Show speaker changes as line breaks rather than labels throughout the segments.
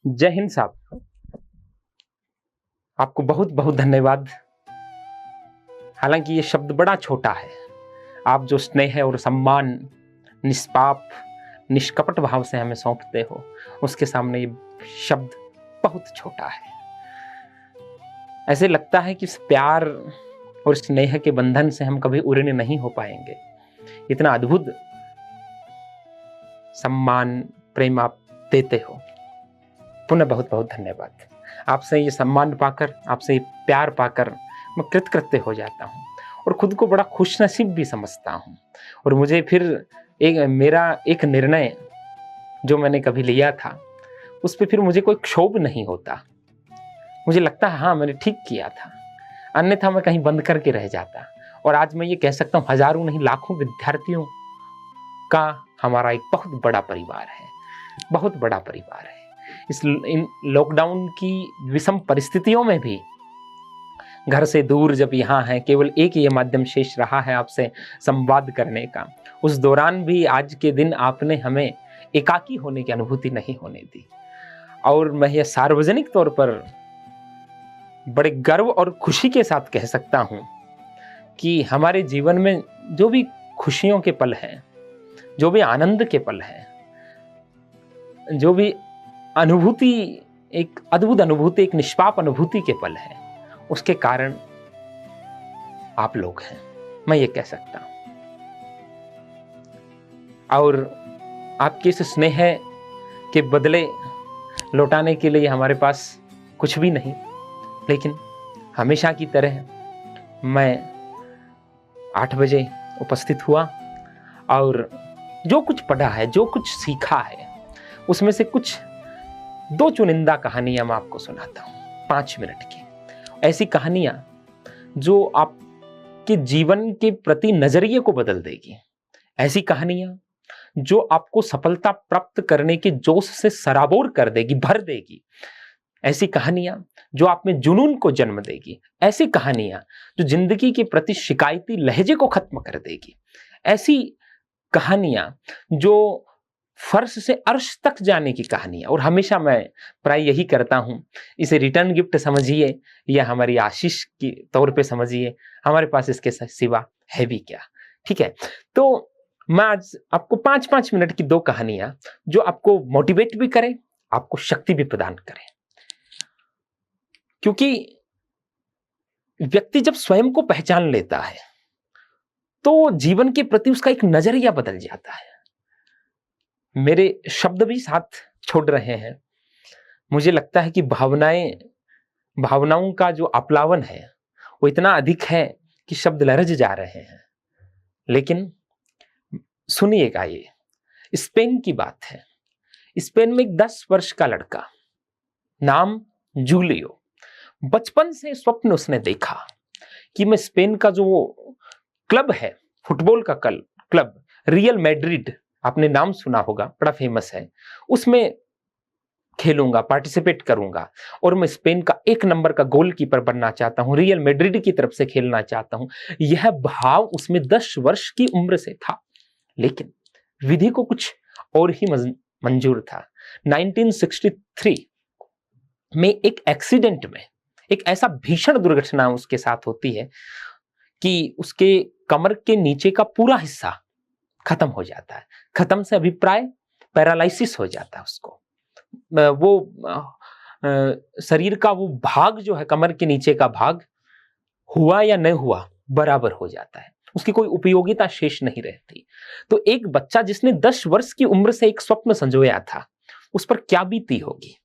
जय हिंद साहब। आपको बहुत बहुत धन्यवाद। हालांकि ये शब्द बड़ा छोटा है। आप जो स्नेह और सम्मान निष्पाप निष्कपट भाव से हमें सौंपते हो, उसके सामने ये शब्द बहुत छोटा है। ऐसे लगता है कि इस प्यार और स्नेह के बंधन से हम कभी उड़ने नहीं हो पाएंगे। इतना अद्भुत सम्मान प्रेम आप देते हो। पुनः बहुत बहुत धन्यवाद। आपसे ये सम्मान पाकर, आपसे ये प्यार पाकर मैं कृतकृत्य हो जाता हूँ और खुद को बड़ा खुशनसीब भी समझता हूँ। और मुझे फिर मेरा एक निर्णय जो मैंने कभी लिया था, उस पर फिर मुझे कोई क्षोभ नहीं होता। मुझे लगता है हाँ, मैंने ठीक किया था, अन्यथा मैं कहीं बंद करके रह जाता। और आज मैं ये कह सकता हूँ, हजारों नहीं लाखों विद्यार्थियों का हमारा एक बहुत बड़ा परिवार है, बहुत बड़ा परिवार है। इन लॉकडाउन की विषम परिस्थितियों में भी घर से दूर जब यहाँ है, केवल एक ये माध्यम शेष रहा है आपसे संवाद करने का, उस दौरान भी आज के दिन आपने हमें एकाकी होने की अनुभूति नहीं होने दी। और मैं ये सार्वजनिक तौर पर बड़े गर्व और खुशी के साथ कह सकता हूँ कि हमारे जीवन में जो भी खुशियों के पल हैं, जो भी आनंद के पल हैं, जो भी अनुभूति, एक अद्भुत अनुभूति, एक निष्पाप अनुभूति के पल है, उसके कारण आप लोग हैं, मैं ये कह सकता हूं। और आपके इस स्नेह के बदले लौटाने के लिए हमारे पास कुछ भी नहीं, लेकिन हमेशा की तरह मैं 8 बजे उपस्थित हुआ और जो कुछ पढ़ा है, जो कुछ सीखा है, उसमें से कुछ 2 चुनिंदा कहानियां मैं आपको सुनाता हूं, 5 मिनट की। ऐसी कहानियां जो आपके जीवन के प्रति नजरिए को बदल देगी। ऐसी कहानियां जो आपको सफलता प्राप्त करने के जोश से सराबोर कर देगी, भर देगी। ऐसी कहानियां जो आप में जुनून को जन्म देगी। ऐसी कहानियां जो जिंदगी के प्रति शिकायती लहजे को खत्म कर देगी। ऐसी कहानियां जो फर्श से अर्श तक जाने की कहानियां। और हमेशा मैं प्राय यही करता हूं, इसे रिटर्न गिफ्ट समझिए या हमारी आशीष के तौर पे समझिए, हमारे पास इसके सिवा है भी क्या। ठीक है, तो मैं आज आपको 5-5 मिनट की 2 कहानियां जो आपको मोटिवेट भी करें, आपको शक्ति भी प्रदान करें। क्योंकि व्यक्ति जब स्वयं को पहचान लेता है तो जीवन के प्रति उसका एक नजरिया बदल जाता है। मेरे शब्द भी साथ छोड़ रहे हैं। मुझे लगता है कि भावनाओं का जो आप्लावन है वो इतना अधिक है कि शब्द लरझ जा रहे हैं। लेकिन सुनिएगा, ये स्पेन की बात है। स्पेन में एक 10 वर्ष का लड़का, नाम जूलियो, बचपन से स्वप्न उसने देखा कि मैं स्पेन का जो क्लब है, फुटबॉल का क्लब रियल मैड्रिड, आपने नाम सुना होगा, बड़ा फेमस है, उसमें खेलूंगा, पार्टिसिपेट करूंगा और मैं स्पेन का 1 नंबर का गोलकीपर बनना चाहता हूं, रियल मैड्रिड की तरफ से खेलना चाहता हूं। यह भाव उसमें 10 वर्ष की उम्र से था। लेकिन विधि को कुछ और ही मंजूर था। 1963 में एक एक्सीडेंट में एक ऐसा भीषण दुर्घटना उसके साथ होती है कि उसके कमर के नीचे का पूरा हिस्सा खत्म हो जाता है। खत्म से अभिप्राय पैरालिसिस हो जाता है उसको। वो शरीर का वो भाग जो है, कमर के नीचे का भाग, हुआ या नहीं हुआ बराबर हो जाता है, उसकी कोई उपयोगिता शेष नहीं रहती। तो एक बच्चा जिसने 10 वर्ष की उम्र से एक स्वप्न संजोया था, उस पर क्या बीती होगी,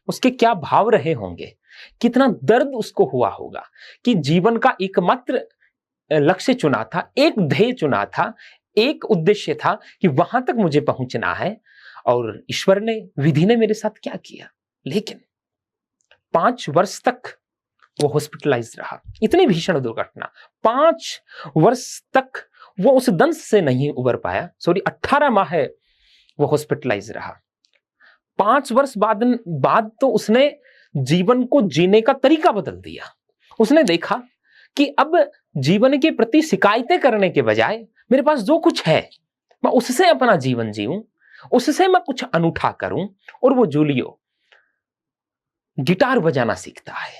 उसके क्या भाव रहे होंगे, कितना दर्द उसको हुआ होगा कि जीवन का एकमात्र लक्ष्य चुना था, एक ध्येय चुना था, एक उद्देश्य था कि वहां तक मुझे पहुंचना है, और ईश्वर ने, विधि ने मेरे साथ क्या किया। लेकिन 5 वर्ष तक वो हॉस्पिटलाइज रहा। इतनी भीषण दुर्घटना, 5 वर्ष तक वो उस दंश से नहीं उबर पाया। 18 माह है वो हॉस्पिटलाइज रहा। 5 वर्ष बाद तो उसने जीवन को जीने का तरीका बदल दिया। उसने देखा कि अब जीवन के प्रति शिकायतें करने के बजाय मेरे पास जो कुछ है मैं उससे अपना जीवन जीऊं, उससे मैं कुछ अनूठा करूं। और वो जूलियो गिटार बजाना सीखता है,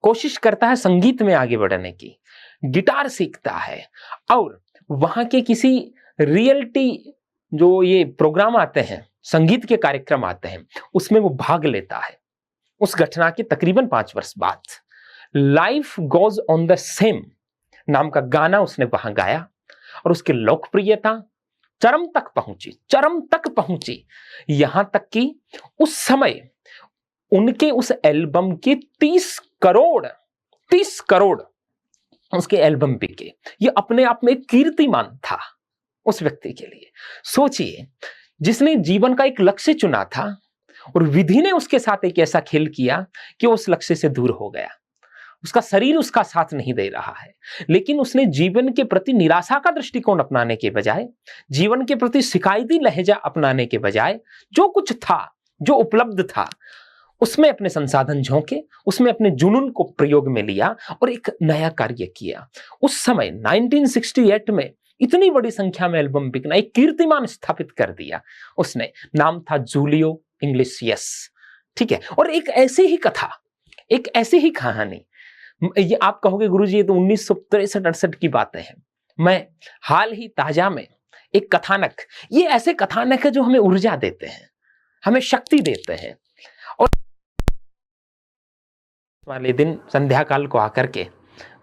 कोशिश करता है संगीत में आगे बढ़ने की, गिटार सीखता है और वहां के किसी रियलिटी जो ये प्रोग्राम आते हैं, संगीत के कार्यक्रम आते हैं, उसमें वो भाग लेता है। उस घटना के तकरीबन 5 वर्ष बाद life goes on the same नाम का गाना उसने वहां गाया और उसकी लोकप्रियता चरम तक पहुंची, यहां तक कि उस समय उनके उस एल्बम के 30 करोड़ उसके एल्बम बिके। ये अपने आप में एक कीर्तिमान था उस व्यक्ति के लिए। सोचिए, जिसने जीवन का एक लक्ष्य चुना था और विधि ने उसके साथ एक ऐसा खेल किया कि उस लक्ष्य से दूर हो गया। उसका शरीर उसका साथ नहीं दे रहा है, लेकिन उसने जीवन के प्रति निराशा का दृष्टिकोण अपनाने के बजाय, जीवन के प्रति शिकायती लहजा अपनाने के बजाय, जो कुछ था, जो उपलब्ध था, उसमें अपने संसाधन झोंके, उसमें अपने जुनून को प्रयोग में लिया और एक नया कार्य किया। उस समय 1968 में इतनी बड़ी संख्या में एल्बम बिकना, एक कीर्तिमान स्थापित कर दिया उसने। नाम था जूलियो इग्लेसियस, ठीक है। और एक ऐसी ही कथा, एक ऐसी ही कहानी, ये आप कहोगे गुरुजी ये तो 1963-68 की बातें हैं। मैं हाल ही ताजा में एक कथानक, ये ऐसे कथानक है जो हमें ऊर्जा देते हैं, हमें शक्ति देते हैं। और वाले दिन संध्या काल को आकर के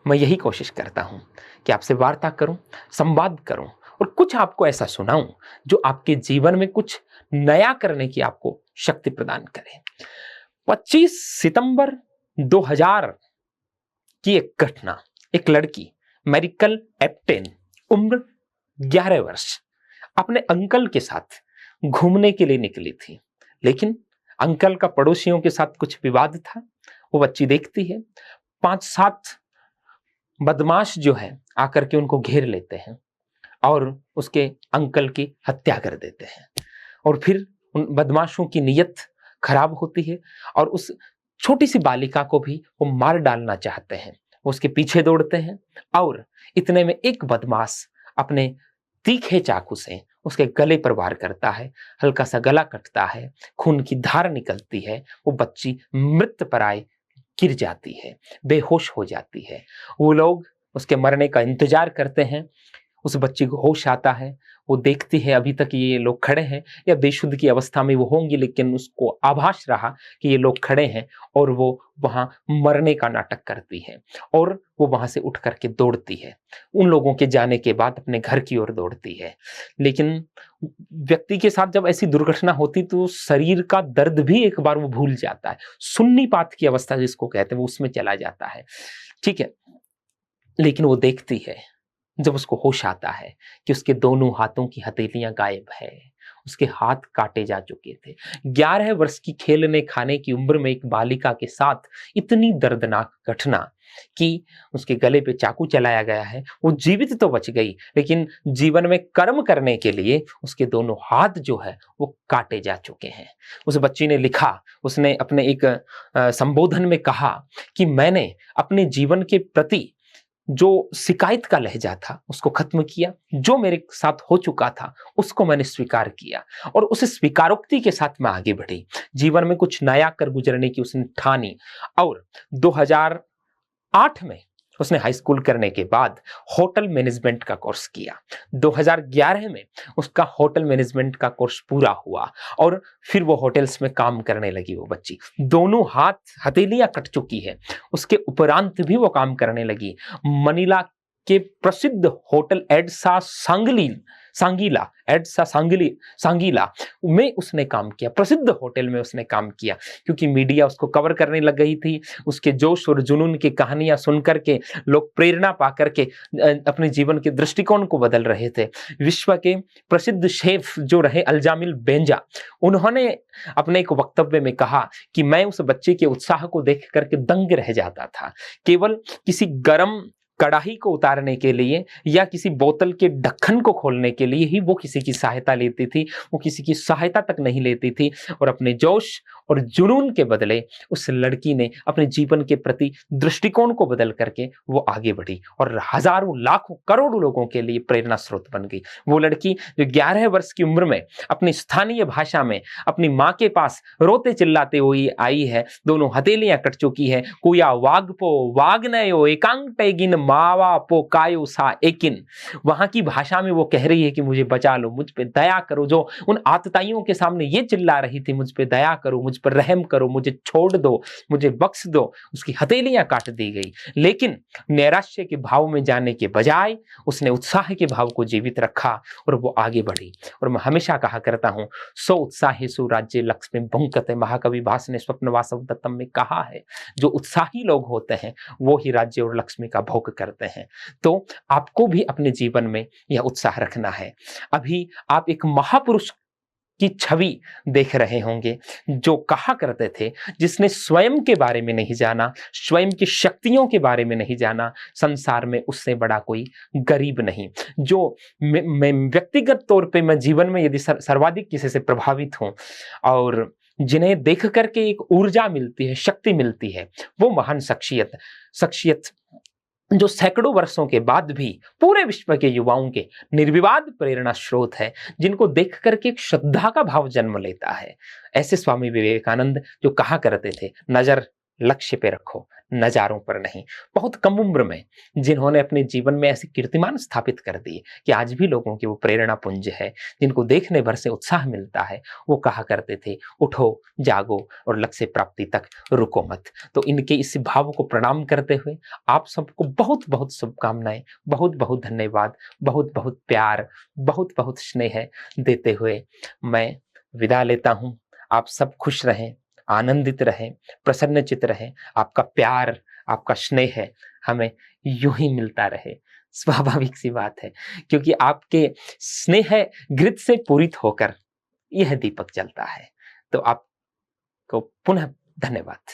मैं यही कोशिश करता हूं कि आपसे वार्ता करूं, संवाद करूं और कुछ आपको ऐसा सुनाऊं जो आपके जीवन में कुछ नया करने की आपको शक्ति प्रदान करे। 25 सितंबर 2000 की एक घटना, एक लड़की मैरिकल एप्टेन, उम्र 11 वर्ष, अपने अंकल के साथ घूमने के लिए निकली थी, लेकिन अंकल का पड़ोसियों के साथ कुछ विवाद था। वो बच्ची देखती है, 5-7 बदमाश जो है आकर के उनको घेर लेते हैं और उसके अंकल की हत्या कर देते हैं। और फिर उन बदमाशों की नीयत खराब होती है और उस छोटी सी बालिका को भी वो मार डालना चाहते हैं। वो उसके पीछे दौड़ते हैं और इतने में एक बदमाश अपने तीखे चाकू से उसके गले पर वार करता है, हल्का सा गला कटता है, खून की धार निकलती है, वो बच्ची मृतप्राय गिर जाती है, बेहोश हो जाती है। वो लोग उसके मरने का इंतजार करते हैं। उस बच्ची को होश आता है, वो देखती है अभी तक ये लोग खड़े हैं, या बेशुद्ध की अवस्था में वो होंगी, लेकिन उसको आभास रहा कि ये लोग खड़े हैं और वो वहां मरने का नाटक करती है और वो वहां से उठ करके दौड़ती है। उन लोगों के जाने के बाद अपने घर की ओर दौड़ती है। लेकिन व्यक्ति के साथ जब ऐसी दुर्घटना होती तो शरीर का दर्द भी एक बार वो भूल जाता है, सुन्नीपात की अवस्था जिसको कहते हैं वो उसमें चला जाता है, ठीक है। लेकिन वो देखती है, जब उसको होश आता है कि उसके दोनों हाथों की हथेलियां गायब है, उसके हाथ काटे जा चुके थे। 11 वर्ष की खेलने खाने की उम्र में एक बालिका के साथ इतनी दर्दनाक घटना कि उसके गले पे चाकू चलाया गया है। वो जीवित तो बच गई, लेकिन जीवन में कर्म करने के लिए उसके दोनों हाथ जो है वो काटे जा चुके हैं। उस बच्ची ने लिखा, उसने अपने एक संबोधन में कहा कि मैंने अपने जीवन के प्रति जो शिकायत का लहजा था उसको खत्म किया, जो मेरे साथ हो चुका था उसको मैंने स्वीकार किया और उस स्वीकारोक्ति के साथ मैं आगे बढ़ी। जीवन में कुछ नया कर गुजरने की उसने ठानी और 2008 में उसने हाई स्कूल करने के बाद होटल मैनेजमेंट का कोर्स किया। 2011 में उसका होटल मैनेजमेंट का कोर्स पूरा हुआ और फिर वो होटल्स में काम करने लगी। वो बच्ची दोनों हाथ हथेलियां कट चुकी है, उसके उपरांत भी वो काम करने लगी। मनीला के प्रसिद्ध होटल एडसा सांगीला में उसने काम किया, प्रसिद्ध होटल में उसने काम किया, क्योंकि मीडिया उसको कवर करने लग गई थी। उसके जोश और जुनून की कहानियां सुन करके लोग प्रेरणा पा करके अपने जीवन के दृष्टिकोण को बदल रहे थे। विश्व के प्रसिद्ध शेफ जो रहे अल्जामिल बेंजा, उन्होंने अपने एक वक्तव्य में कहा कि मैं उस बच्चे के उत्साह को देख करके दंग रह जाता था। केवल किसी गर्म कड़ाही को उतारने के लिए या किसी बोतल के ढक्कन को खोलने के लिए ही वो किसी की सहायता लेती थी, वो किसी की सहायता तक नहीं लेती थी और अपने जोश और जुनून के बदले उस लड़की ने अपने जीवन के प्रति दृष्टिकोण को बदल करके वो आगे बढ़ी और हजारों लाखों करोड़ों लोगों के लिए प्रेरणा स्रोत बन गई। वो लड़की जो 11 वर्ष की उम्र में अपनी स्थानीय भाषा में अपनी माँ के पास रोते चिल्लाते हुए आई है, दोनों हथेलियां कट चुकी है, कुया वाग पो वाग नयो एकांग टेगिन मावा पो कायो सा एकिन। वहां की भाषा में वो कह रही है कि मुझे बचा लो, मुझ पे दया करो। जो उन आतताइयों के सामने ये चिल्ला रही थी, मुझ पे दया करो, मुझ पर रहम करो, मुझे छोड़ दो, मुझे बख्श दो, उसकी हथेलियां काट दी गई। लेकिन नैराश्य के भाव में जाने के बजाय उसने उत्साह के भाव को जीवित रखा और वो आगे बढ़ी। और मैं हमेशा कहा करता हूं, सो उत्साहेषु राज्य लक्ष्मी भुंकते, महाकवि भास ने स्वप्न वासव दत्तम में कहा है, जो उत्साही लोग होते हैं वो ही राज्य और लक्ष्मी का भोग करते हैं। तो आपको भी अपने जीवन में यह उत्साह रखना है। अभी आप एक महापुरुष की छवि देख रहे होंगे जो कहा करते थे, जिसने स्वयं के बारे में नहीं जाना, स्वयं की शक्तियों के बारे में नहीं जाना, संसार में उससे बड़ा कोई गरीब नहीं। जो मैं व्यक्तिगत तौर पे मैं जीवन में यदि सर्वाधिक किसी से प्रभावित हूं और जिन्हें देख करके एक ऊर्जा मिलती है, शक्ति मिलती है, वो महान शख्सियत जो सैकड़ों वर्षों के बाद भी पूरे विश्व के युवाओं के निर्विवाद प्रेरणा स्रोत है, जिनको देख करके एक श्रद्धा का भाव जन्म लेता है। ऐसे स्वामी विवेकानंद जो कहा करते थे, नजर लक्ष्य पे रखो, नजारों पर नहीं। बहुत कम उम्र में जिन्होंने अपने जीवन में ऐसे कीर्तिमान स्थापित कर दिए कि आज भी लोगों की वो प्रेरणा पुंज है, जिनको देखने भर से उत्साह मिलता है, वो कहा करते थे, उठो जागो और लक्ष्य प्राप्ति तक रुको मत। तो इनके इस भाव को प्रणाम करते हुए आप सबको बहुत बहुत शुभकामनाएं, बहुत बहुत धन्यवाद, बहुत बहुत प्यार, बहुत बहुत स्नेह देते हुए मैं विदा लेता हूं। आप सब खुश रहें, आनंदित रहें, प्रसन्नचित रहें। आपका प्यार, आपका स्नेह हमें यूं ही मिलता रहे। स्वाभाविक सी बात है, क्योंकि आपके स्नेह घृत से पूरित होकर यह दीपक जलता है। तो आपको पुनः धन्यवाद,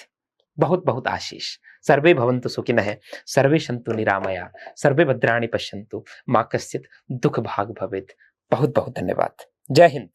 बहुत बहुत आशीष। सर्वे भवन्तु सुखिनः, सर्वे सन्तु निरामया, सर्वे भद्राणि पश्यन्तु, मा कश्चित् दुःख भाग् भवेत्। बहुत बहुत धन्यवाद। जय हिंद।